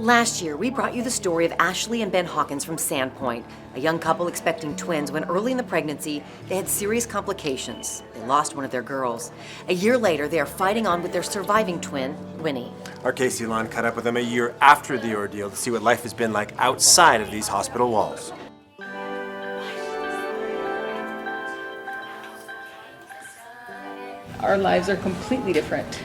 Last year, we brought you the story of Ashley and Ben Hawkins from Sandpoint, a young couple expecting twins when early in the pregnancy, they had serious complications. They lost one of their girls. A year later, they are fighting on with their surviving twin, Winnie. Our Casey Lon caught up with them a year after the ordeal to see what life has been like outside of these hospital walls. Our lives are completely different.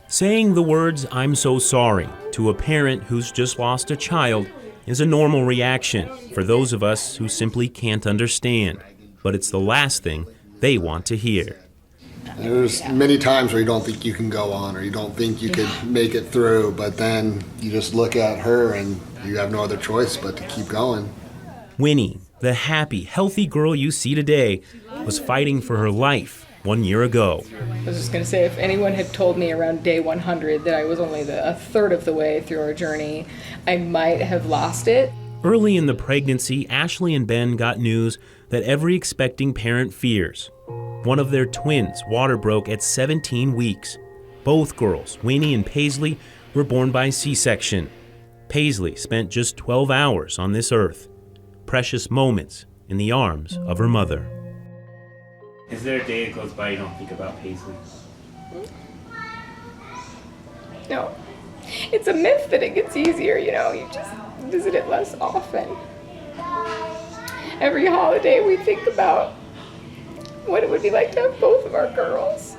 Saying the words, "I'm so sorry," to a parent who's just lost a child is a normal reaction for those of us who simply can't understand. But it's the last thing they want to hear. There's many times where you don't think you can go on or you don't think you could make it through, but then you just look at her and you have no other choice but to keep going. Winnie, the happy, healthy girl you see today, was fighting for her life 1 year ago. I was just going to say, if anyone had told me around day 100 that I was only a third of the way through our journey, I might have lost it. Early in the pregnancy, Ashley and Ben got news that every expecting parent fears. One of their twins water broke at 17 weeks. Both girls, Winnie and Paisley, were born by C-section. Paisley spent just 12 hours on this earth. Precious moments in the arms of her mother. Is there a day that goes by you don't think about Paisley? No. It's a myth that it gets easier, you just visit it less often. Every holiday we think about what it would be like to have both of our girls.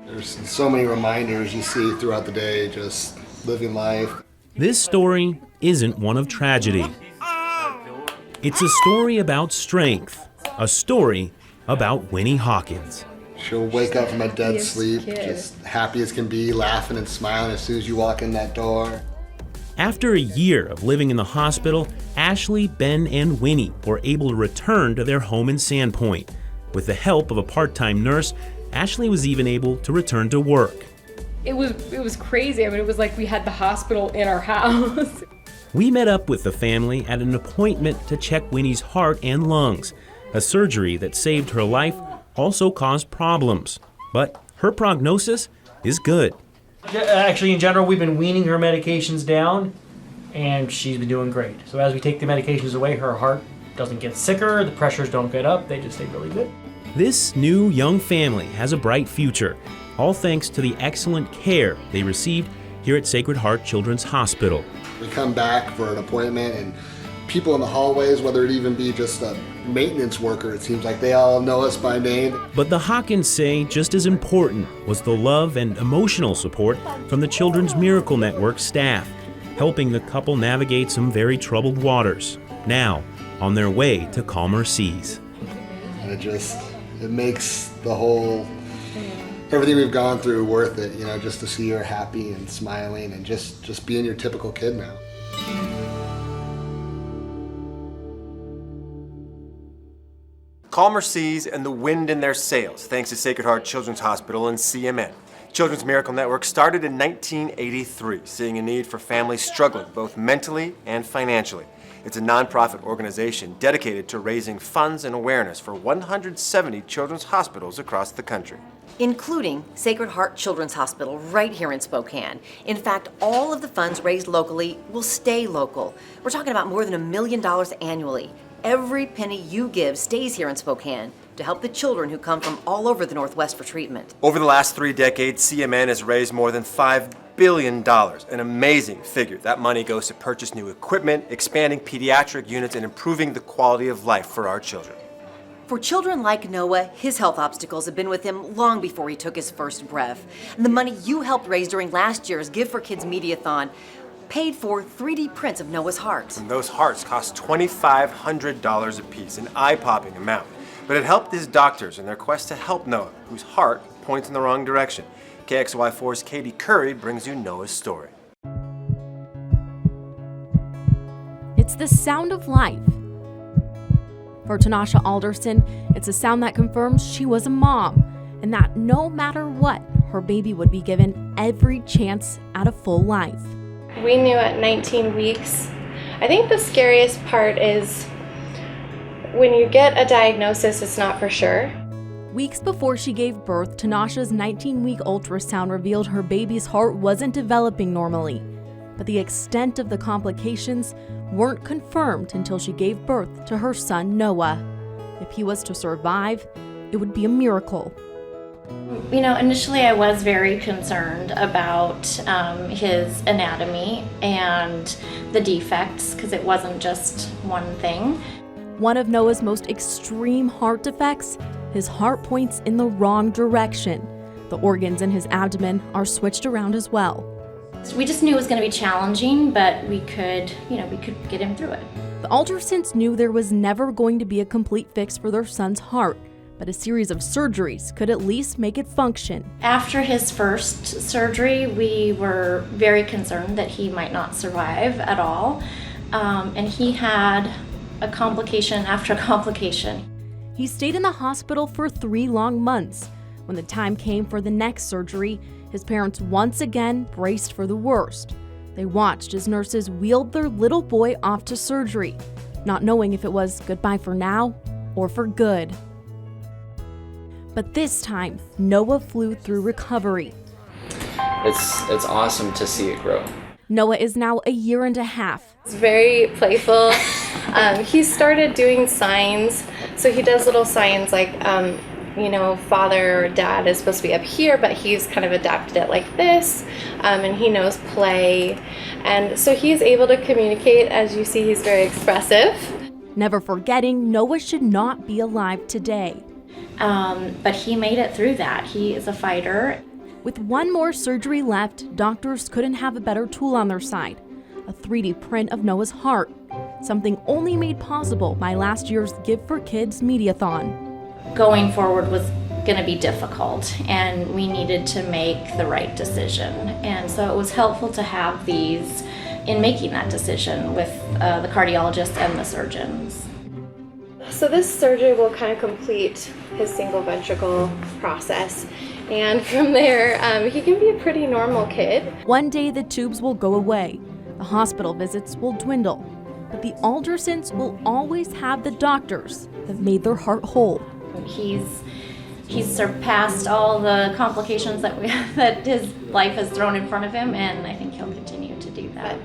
There's so many reminders you see throughout the day, just living life. This story isn't one of tragedy. It's a story about strength, a story about Winnie Hawkins. She'll wake up from a dead sleep, just happy as can be, laughing and smiling as soon as you walk in that door. After a year of living in the hospital, Ashley, Ben, and Winnie were able to return to their home in Sandpoint. With the help of a part-time nurse, Ashley was even able to return to work. It was crazy. I mean, it was like we had the hospital in our house. We met up with the family at an appointment to check Winnie's heart and lungs. A surgery that saved her life also caused problems, but her prognosis is good. Actually, in general, we've been weaning her medications down, and she's been doing great. So as we take the medications away, her heart doesn't get sicker, the pressures don't get up, they just stay really good. This new young family has a bright future, all thanks to the excellent care they received here at Sacred Heart Children's Hospital. We come back for an appointment and people in the hallways, whether it even be just a maintenance worker, it seems like they all know us by name. But the Hawkins say just as important was the love and emotional support from the Children's Miracle Network staff, helping the couple navigate some very troubled waters, now on their way to calmer seas. And it makes the whole, everything we've gone through worth it, just to see her happy and smiling and just being your typical kid now. Calmer seas and the wind in their sails, thanks to Sacred Heart Children's Hospital and CMN. Children's Miracle Network started in 1983, seeing a need for families struggling both mentally and financially. It's a nonprofit organization dedicated to raising funds and awareness for 170 children's hospitals across the country, including Sacred Heart Children's Hospital right here in Spokane. In fact, all of the funds raised locally will stay local. We're talking about more than $1 million annually. Every penny you give stays here in Spokane to help the children who come from all over the Northwest for treatment. Over the last 3 decades, CMN has raised more than $5 billion, an amazing figure. That money goes to purchase new equipment, expanding pediatric units, and improving the quality of life for our children. For children like Noah, his health obstacles have been with him long before he took his first breath. And the money you helped raise during last year's Give for Kids Mediathon paid for 3D prints of Noah's heart. And those hearts cost $2,500 a piece, an eye-popping amount. But it helped his doctors in their quest to help Noah, whose heart points in the wrong direction. KXY4's Katie Curry brings you Noah's story. It's the sound of life. For Tanasha Alderson, it's a sound that confirms she was a mom and that no matter what, her baby would be given every chance at a full life. We knew at 19 weeks. I think the scariest part is when you get a diagnosis, it's not for sure. Weeks before she gave birth, Tanasha's 19-week ultrasound revealed her baby's heart wasn't developing normally. But the extent of the complications weren't confirmed until she gave birth to her son, Noah. If he was to survive, it would be a miracle. You know, initially I was very concerned about his anatomy and the defects, because it wasn't just one thing. One of Noah's most extreme heart defects, his heart points in the wrong direction. The organs in his abdomen are switched around as well. We just knew it was going to be challenging, but we could get him through it. The Aldersons knew there was never going to be a complete fix for their son's heart, but a series of surgeries could at least make it function. After his first surgery, we were very concerned that he might not survive at all, and he had a complication after complication. He stayed in the hospital for 3 long months. When the time came for the next surgery, his parents once again braced for the worst. They watched as nurses wheeled their little boy off to surgery, not knowing if it was goodbye for now or for good. But this time, Noah flew through recovery. It's awesome to see it grow. Noah is now 1.5 years. He's very playful. He started doing signs, so he does little signs like, father or dad is supposed to be up here, but he's kind of adapted it like this, and he knows play. And so he's able to communicate. As you see, he's very expressive. Never forgetting, Noah should not be alive today. But he made it through that. He is a fighter. With one more surgery left, doctors couldn't have a better tool on their side. A 3D print of Noah's heart, something only made possible by last year's Give for Kids Mediathon. Going forward was going to be difficult, and we needed to make the right decision. And so it was helpful to have these in making that decision with the cardiologist and the surgeons. So this surgery will kind of complete his single ventricle process. And from there, he can be a pretty normal kid. One day the tubes will go away. The hospital visits will dwindle. But the Aldersons will always have the doctors that made their heart whole. He's surpassed all the complications that his life has thrown in front of him, and I think he'll continue to do that.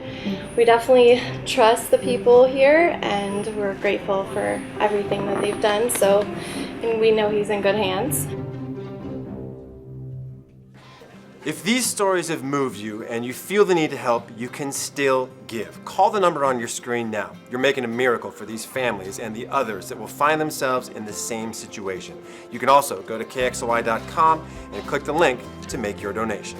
We definitely trust the people here, and we're grateful for everything that they've done. And we know he's in good hands. If these stories have moved you and you feel the need to help, you can still give. Call the number on your screen now. You're making a miracle for these families and the others that will find themselves in the same situation. You can also go to kxly.com and click the link to make your donation.